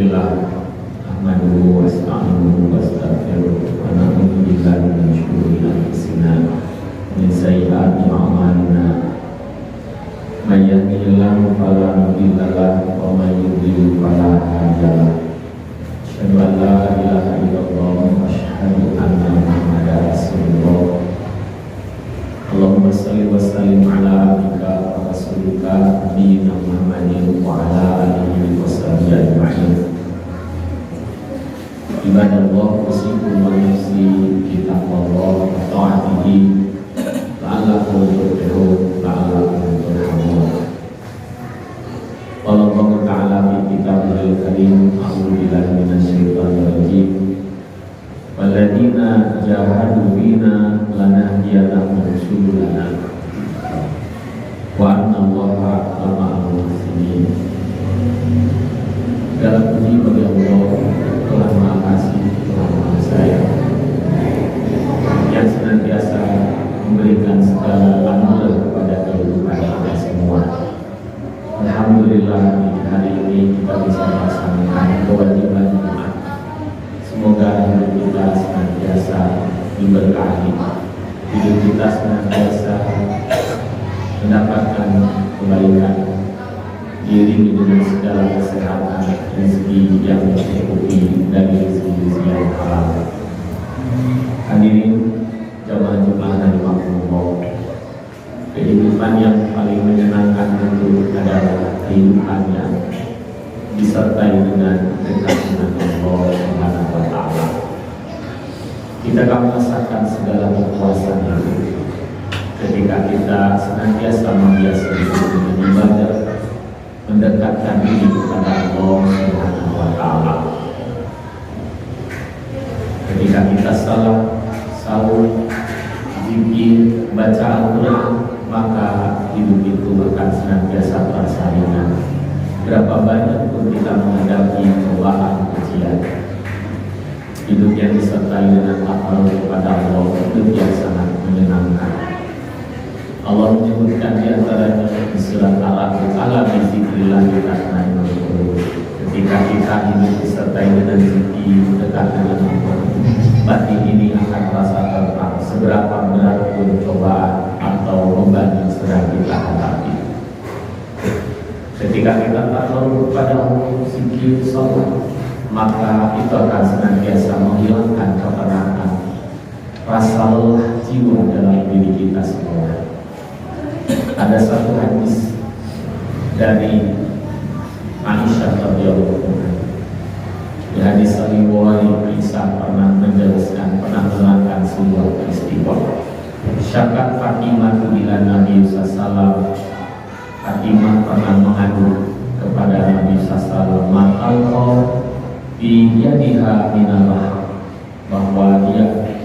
Alhamdulillah Ahmaduhu wasta'inuhu wastaghfiruh wa na'udzu billahi min syururi anfusina wa min sayyi'ati a'malina. May yahdihillahu fala mudilla lahu wa may yudlil fala hadiya lahu. Asyhadu an la ilaha illallah wa asyhadu anna Muhammadar Rasulullah. Allahumma shalli wa sallim ala abdika wa rasulika nabiyina Muhammadin wa ala alihi wa sahbihi ajma'in. Ibadallah, usikum wa nafsi bi taqwallah wa ta'atihi la'allakum tuflihun la'allakum turhamun. Qala Allah ta'ala fi kitabihil karim, a'udzu billahi minasyaitonir rajim. Walladzina jahadu fina lanahdiyannahum subulana wa anna Allaha lama'al muhsinin. Segala puji bagi Allah, Tuhan Maha Kasih, Tuhan Maha Sayang, yang senantiasa memberikan segala anugerah kepada kehidupan kita semua. Alhamdulillah, di hari ini kita bisa melaksanakan kewajiban Jumat. Semoga hidup kita senantiasa diberkahi, hidup kita senantiasa mendapatkan kebaikan, diiringi dengan segala kesehatan, rezeki yang mencukupi dari rezeki yang halal. Hadirin jamaah Jumat dan makmum, kehidupan yang paling menyenangkan itu adalah kehidupan yang disertai dengan dekat dengan Allah Subhanahu wa Ta'ala. Kita akan merasakan segala kepuasan itu ketika kita senantiasa membiasa dengan ibadah, mendekatkan diri kepada Allah Subhanahu wa Ta'ala. Ketika kita salat, sahur, zikir, baca Al-Quran, maka hidup itu akan senantiasa terasa ringan. Berapa banyak pun kita menghadapi cobaan ujian, hidup yang disertai dengan takaruf kepada Allah, hidup yang sangat menyenangkan. Allah menyebutkan di antaranya di surat Al-A'raf, ala bizikrillah tatma'innul qulub. Ketika kita hidup disertai dengan zikir, dekat dengan Allah, batin ini akan terasa tenang. Seberapa berat pun cobaan atau beban yang sedang kita hadapi. Ketika kita takaruf kepada Allah, zikir, salat, maka itu akan senantiasa menghilangkan kepenatan, rasa lelah jiwa dalam diri kita semua. Ada satu hadis dari Aisyah radhiyallahu anha. Di hadis Sahih Bukhari, Aisyah pernah menjelaskan, pernah menerangkan sebuah peristiwa. Syakat Fatimah ila Nabi sallallahu. Fatimah pernah mengadu kepada Nabi sallallahu alaihi wasallam di yadiha minallah, bahwa dia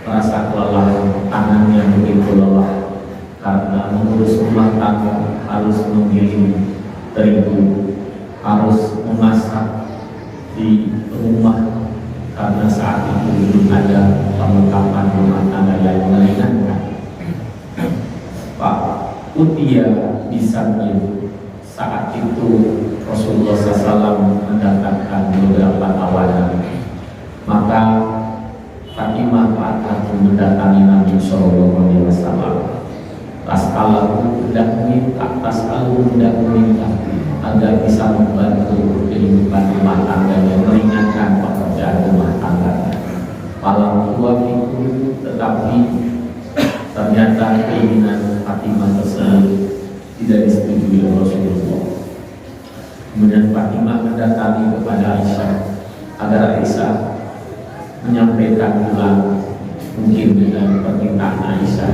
merasa kelelahan, tangannya begitu lelah karena mengurus rumah tangga, harus menggiling terigu, harus memasak di rumah karena saat itu belum ada perlengkapan rumah tangga yang meringankan. Pak Utia bisanya saat itu Rasulullah SAW mendatangkan beberapa tawanan, maka Fatimah patuh mendatangi Nabi SAW. Taskalahu hendak minta, taskalahu hendak meminta agar bisa membantu kehidupan rumah tangganya, meringankan pekerjaan rumah tangganya. Walau tua itu, tetapi ternyata keinginan Fatimah tersebut tidak disetujui oleh Rasulullah. Kemudian Fatimah mendatangi kepada Aisyah agar Aisyah menyampaikan ulang, mungkin dengan permintaan Aisyah,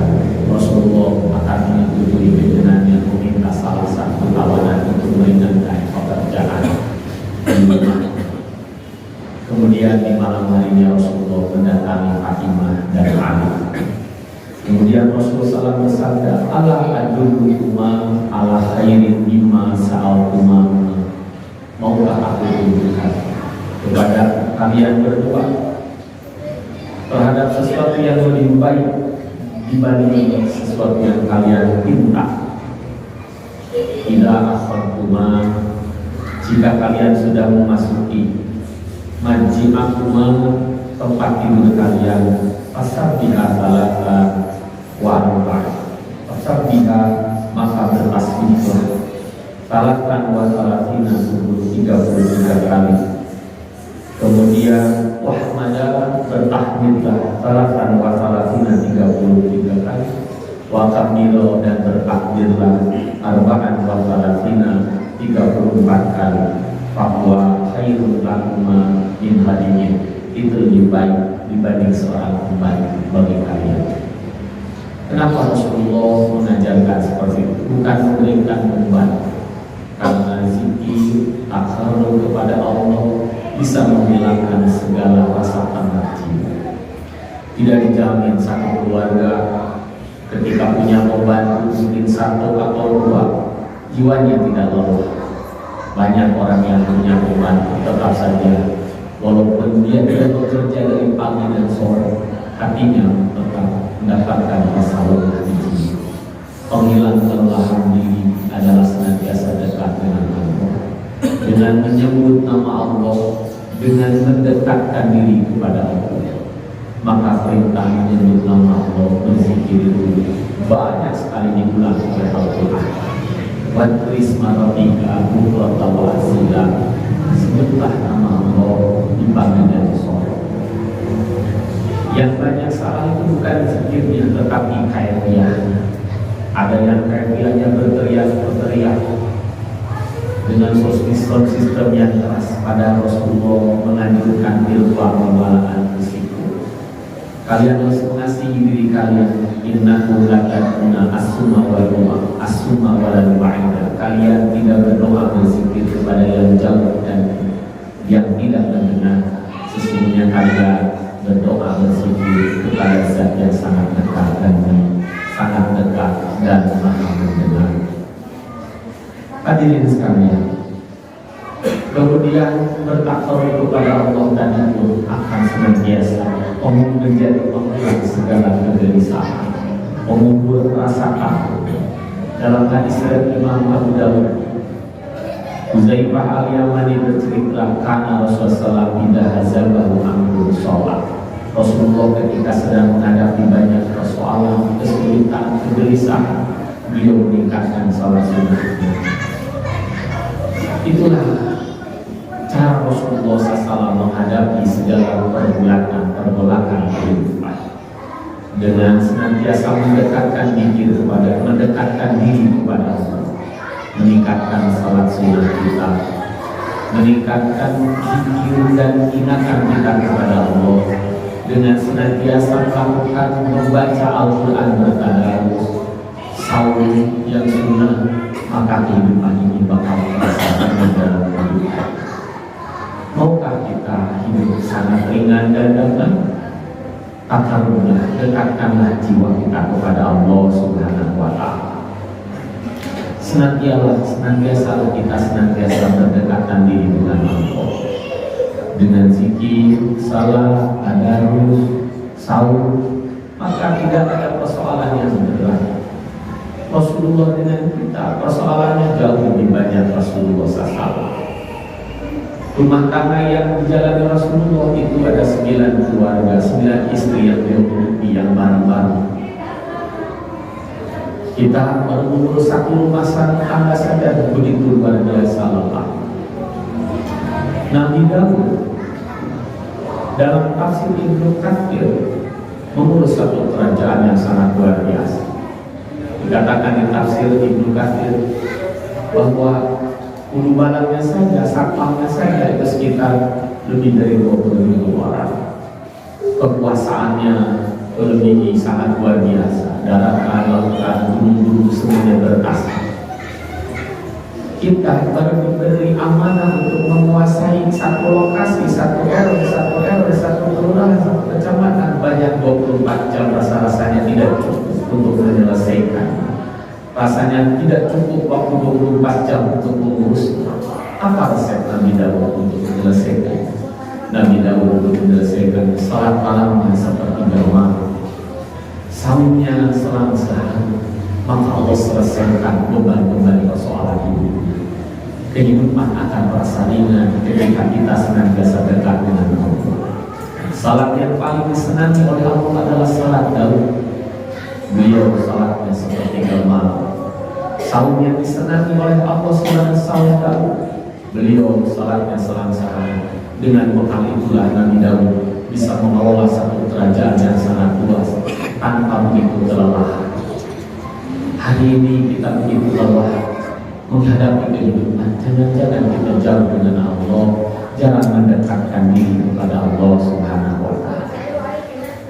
Rasulullah akan menyetujui keinginannya meminta salah satu tawanan untuk meringankan pekerjaan di rumah. Kemudian di malam harinya Rasulullah mendatangi Fatimah dan Ali. Kemudian Rasulullah SAW bersabda, ala adullukuma ala khairin mimma sa'altuma, maukah aku tunjukkan kepada kalian berdua terhadap sesuatu yang lebih baik dibanding sesuatu yang kalian minta. Ila akhwatuma, jika kalian sudah memasuki majma'uma tempat tidur kalian, fasabbiha salasa wa arba'a, fasabbiha maka bertasbihlah salatan wa salasina 33 kali. Kemudian wahmada bertahmidlah salatan wa salasina 33 kali. Wa kabiro dan bertakbirlah arba'an wa salasina 34 kali. Bahwa khairul lakuma min hadiyin, itu lebih baik dibanding seorang kembali bagi kalian. Kenapa Rasulullah mengajarkan seperti itu? Bukan memberikan beban, karena zikir takarrub kepada Allah bisa menghilangkan segala rasa tamah jiwa. Tidak dijamin satu keluarga ketika punya beban mungkin satu atau dua, jiwanya tidak lelah. Banyak orang yang punya beban tetap saja, walaupun dia tidak bekerja dari pagi dan sore, hatinya tetap mendapatkan masalah di sini. Penghilang kelelahan diri adalah senantiasa dekat dengan Allah, dengan menyebut nama Allah, dengan mendekatkan diri kepada Allah. Maka perintah menyebut nama Allah, berzikir itu banyak sekali diulang oleh Al-Quran. Wadrisma rabbika bukratan wa asila, sebutlah nama Allah di pagi dan sore. Yang banyak salah itu bukan zikirnya, tetapi kaifiahnya. Ada yang kaifiahnya berteriak dengan sistem yang keras. Pada Rasulullah menganjurkan ilwa walaan risiko. Kalian harus mengasihi diri kalian. Innahu lakaduna as-summa wal ba'ida. Kalian tidak berdoa berzikir kepada yang jauh dan yang tidak mendengar. Sesungguhnya kalian berdoa berzikir kepada Zat yang sangat dekat dan maha mendengar. Hadirin sekalian, kemudian bertakarrub kepada Allah tadi pun akan senantiasa menjadi penghilang segala kegelisahan, mengubur rasa takut. Dalam hadis dari Imam Abu Dawud, Huzaifah al-Yamani bercerita, karena Rasulullah tidak hazabahu amrun sholat. Rasulullah ketika sedang menghadapi banyak persoalan, kesulitan, kegelisahan, beliau meningkatkan sholat sunnahnya. Itulah cara Rasulullah SAW menghadapi segala pergolakan kehidupan, dengan senantiasa mendekatkan diri kepada Allah, meningkatkan salat sunnah kita, meningkatkan zikir dan ingatan kita kepada Allah, dengan senantiasa melakukan membaca Al-Quran bertadarus, saum yang sunnah, maka kehidupan ini bakal merasakan dalam kehidupan. Maukah kita hidup sangat ringan dan damai? Takarrublah, dekatkanlah jiwa kita kepada Allah Subhanahu wa Ta'ala. Senantiasa kita berdekatan diri dengan Allah, dengan zikir, salat, tadarus, saum, maka tidak ada persoalan yang berat. Rasulullah dengan kita persoalannya jauh lebih banyak. Rasulullah SAW, rumah tangga yang dijalani Rasulullah itu ada 9 keluarga, 9 istri yang dihidupi yang bareng-bareng. Kita baru mengurus satu rumah tangga saja begitu luar biasa lelah. Nabi Daud dalam tafsir Ibnu Katsir mengurus satu kerajaan yang sangat luar biasa. Dikatakan di tafsir Ibnu Katsir bahwa ulu balangnya saja, satpamnya saja itu sekitar lebih dari 20.000 orang. Kekuasaannya melebihi sangat luar biasa. Daratan, lautan, gunung-gunung semuanya bertas. Kita baru diberi amanah untuk menguasai satu lokasi, satu RW, satu kelurahan, satu kecamatan. Banyak 24 jam rasa-rasanya tidak cukup untuk menyelesaikan. Rasanya tidak cukup waktu 24 jam untuk mengurus. Apa resep Nabi Daud untuk menyelesaikan? Nabi Daud untuk menyelesaikan salat malamnya sepertiga malam, saumnya selang sehari, maka Allah selesaikan beban-beban persoalan hidup. Kehidupan akan Salat yang paling disenangi oleh Allah adalah salat Daud. Beliau salatnya sepertiga malam. Saum yang disenangi oleh Allah adalah salat Daud. Beliau salatnya selang sehari. Dengan bekal itulah Nabi Daud bisa mengelola satu kerajaan yang sangat luas tanpa begitu kelelahan. Hari ini kita begitu lelah menghadapi kehidupan. Jangan-jangan kita jauh dengan Allah, jangan mendekatkan diri kepada Allah Subhanahu wa Ta'ala.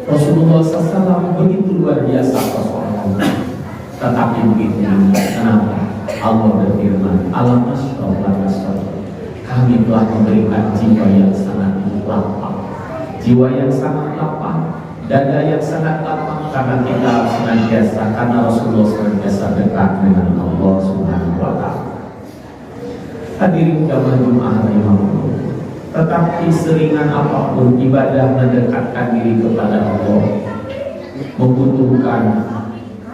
Rasulullah SAW begitu luar biasa persoalannya, tetapi begitu kenapa Allah berfirman, alam nashrah laka sadrak, kami telah memberikan jiwa yang sangat lapang, jiwa yang sangat lapang, dada yang sangat lapang, karena kita senantiasa, karena Rasulullah senantiasa dekat dengan Allah Subhanahu wa Ta'ala. Hadirin jamaah Jumat rahimahullah, tetapi seringan apapun ibadah mendekatkan diri kepada Allah membutuhkan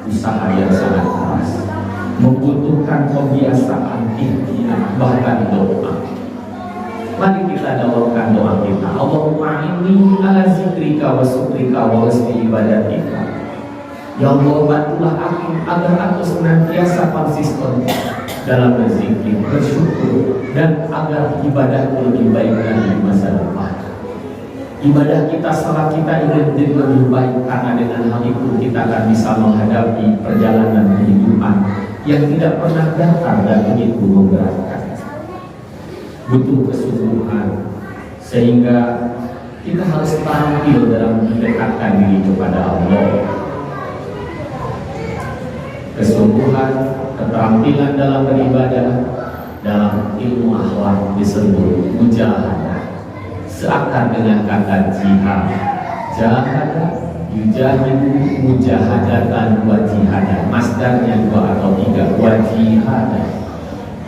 usaha yang sangat keras, membutuhkan kebiasaan ikhtiar, bahkan doa. Mari kita doakan doa kita. Allahumma inni ala zikrika wa syukrika wa husni ibadatika. Ya Allah, bantulah aku agar aku senantiasa konsisten dalam berzikir, bersyukur, dan agar ibadahku lebih baik lagi di masa depan. Ibadah kita, salat kita ingin menjadi lebih baik, karena dengan hal itu kita akan bisa menghadapi perjalanan kehidupan yang tidak pernah datar dan begitu memberatkan. Butuh kesungguhan, sehingga kita harus tampil dalam mendekatkan diri kepada Allah. Kesungguhan, keterampilan dalam beribadah, dalam ilmu akhlak disebut mujahadah. Seakan dengan kata jihad, jahadah, yujahidu, mujahadatan, wajihadah. Masdarnya 2 atau 3, wajihadah.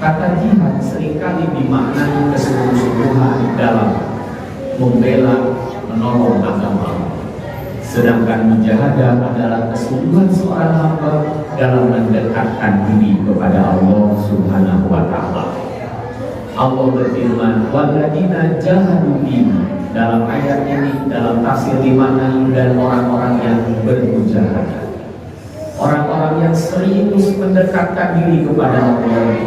Kata jihad seringkali dimaknai kesungguh-sungguhan dalam membela, menolong agama. Sedangkan mujahadah adalah kesungguhan seorang hamba dalam mendekatkan diri kepada Allah Subhanahu wa Ta'ala. Allah berfirman, walladzina jahadu fina. Dalam ayat ini, dalam tafsir dimaknai dan orang-orang yang bermujahadah, orang-orang yang serius mendekatkan diri kepada Allah,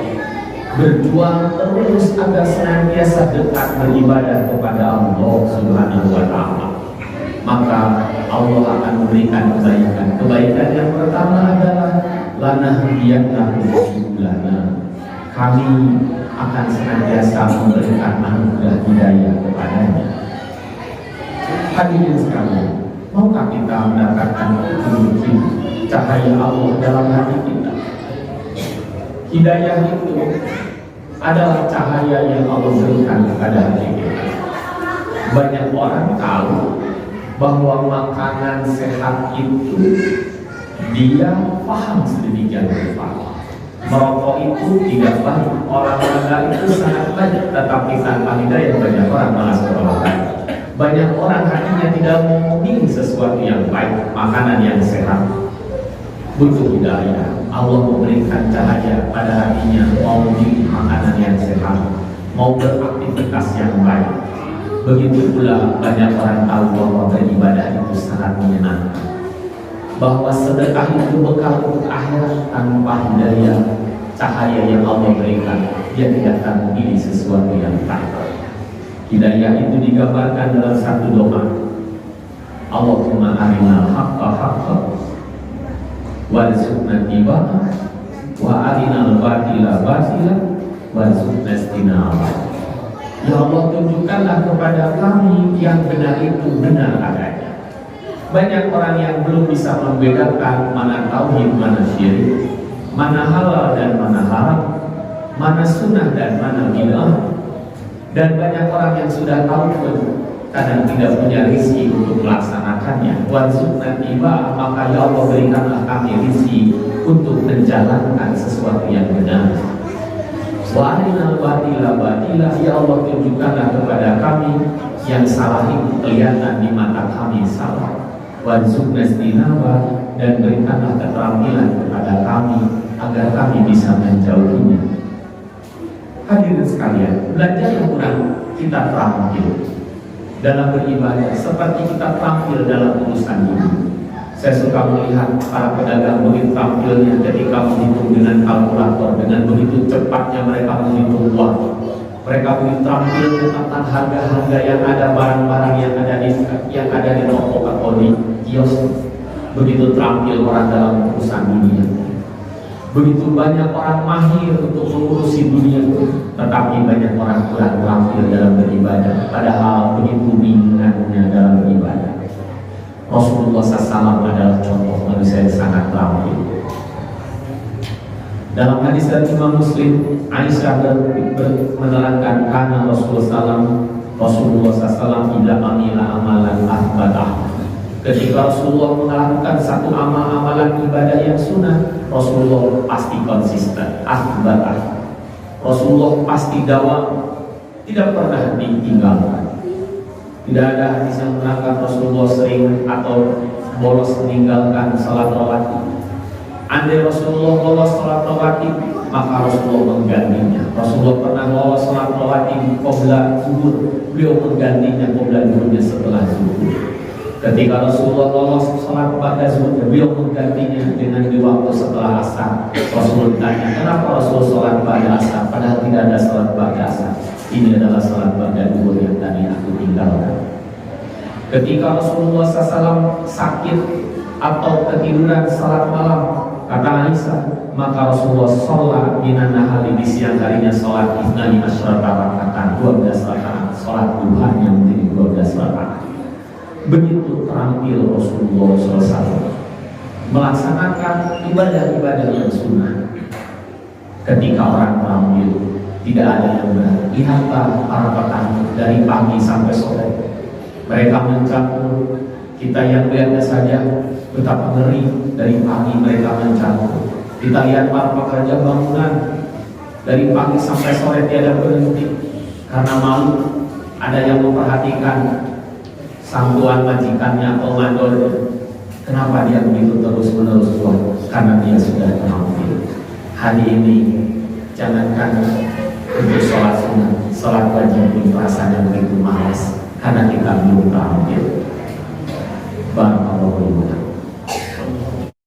berjuang terus agar senantiasa dekat beribadah kepada Allah Subhanahu wa Ta'ala. Maka Allah akan memberikan kebaikan. Kebaikan yang pertama adalah lanahdiyannahum subulana. Kami akan senantiasa memberikan anugerah hidayah kepadanya. Hadirin sekalian, maukah kita mendapatkan petunjuk cahaya Allah dalam hati kita? Hidayah itu adalah cahaya yang Allah berikan kepada hati kita. Banyak orang tahu bahwa makanan sehat itu dia paham sedemikian rupa. Merokok itu tidak baik, olahraga itu sangat baik, tetapi tanpa hidayah banyak orang malas berolahraga. Banyak orang hatinya tidak mau memilih sesuatu yang baik, makanan yang sehat. Butuh hidayah. Allah memberikan cahaya pada hatinya, mau memilih makanan yang sehat, mau beraktivitas yang baik. Begitu pula banyak orang tahu bahwa beribadah itu sangat menyenangkan, bahwa sedekah itu bekal untuk akhirat. Tanpa hidayah, cahaya yang Allah berikan, dia tidak akan memilih sesuatu yang baik. Hidayah itu digambarkan dalam satu doa, Allahumma arinal haqqa haqqa warzuqna ittiba'ah wa arinal batila batila warzuqna istinabah. Ya Allah, tunjukkanlah kepada kami yang benar itu benar adanya. Banyak orang yang belum bisa membedakan mana tauhid, mana syirik, mana halal dan mana haram, mana sunnah dan mana bid'ah. Dan banyak orang yang sudah tahu pun kadang tidak punya rizki untuk melaksanakannya. Warzuqna ittiba'ah, maka ya Allah berikanlah kami rizki untuk menjalankan sesuatu yang benar. Wa arinal batila batila, ya Allah tunjukkanlah kepada kami yang salah itu kelihatan di mata kami salah. Warzuqna istinabah, dan berikanlah keterampilan kepada kami agar kami bisa menjauhinya. Hadirin sekalian, belajar yang kurang kita terampil. dalam beribadah seperti kita tampil dalam urusan ini. Saya suka melihat para pedagang begitu tampilnya ketika menghitung dengan kalkulator, dengan begitu cepatnya mereka menghitung uang. Mereka begitu tampil tentang harga-harga yang ada, barang-barang yang ada di toko atau di kios. Begitu terampil orang dalam urusan dunia. Begitu banyak orang mahir untuk mengurusi dunia, tetapi banyak orang kurang terampil dalam beribadah. Padahal begitu bingungannya dalam beribadah. Rasulullah SAW adalah contoh manusia yang sangat terampil. Dalam hadis dari Imam Muslim, Aisyah menerangkan karena Rasulullah SAW tidak amila amalan ahbadah. Ketika Rasulullah melakukan satu amalan ibadah yang sunnah, Rasulullah pasti konsisten, ahbadah. Rasulullah pasti dawam, tidak pernah ditinggalkan. Tidak ada hadis yang menerangkan Rasulullah sering atau bolos meninggalkan salat rawatib. Andai Rasulullah bolos salat rawatib, maka Rasulullah menggantinya. Rasulullah pernah bolos salat rawatib qabla zuhur, beliau menggantinya qabla zuhurnya setelah zuhur. Ketika Rasulullah lolos salat ba'da zuhur, beliau menggantinya dengan di waktu setelah asar. Rasulullah tanya, kenapa Rasulullah salat ba'da asar padahal tidak ada salat ba'da asar? Ini adalah salat ba'da zuhur yang tadi aku tinggalkan. Ketika Rasulullah SAW sakit atau ketiduran salat malam, kata Aisyah, maka Rasulullah sholat minan nahari, di siang harinya sholat ithnani asyrata rakatan, 12 rakaat, sholat duha yang menjadi 12 rakaat. Begitu terampil Rasulullah SAW melaksanakan ibadah-ibadah yang sunnah. Ketika orang terampil, tidak ada yang berat. Lihatlah para petani dari pagi sampai sore, mereka mencampur. Kita yang lihatnya saja betapa ngeri, dari pagi mereka mencampur. Kita lihat para pekerja bangunan, dari pagi sampai sore tiada berhenti karena malu ada yang memperhatikan sang tuan majikannya atau mandornya. Kenapa dia begitu terus-menerus buat? Karena dia sudah terampil. Hari ini jangankan untuk sholat sunnah, sholat wajib pun rasanya begitu malas karena kita belum terampil. Barakallahu fiikum.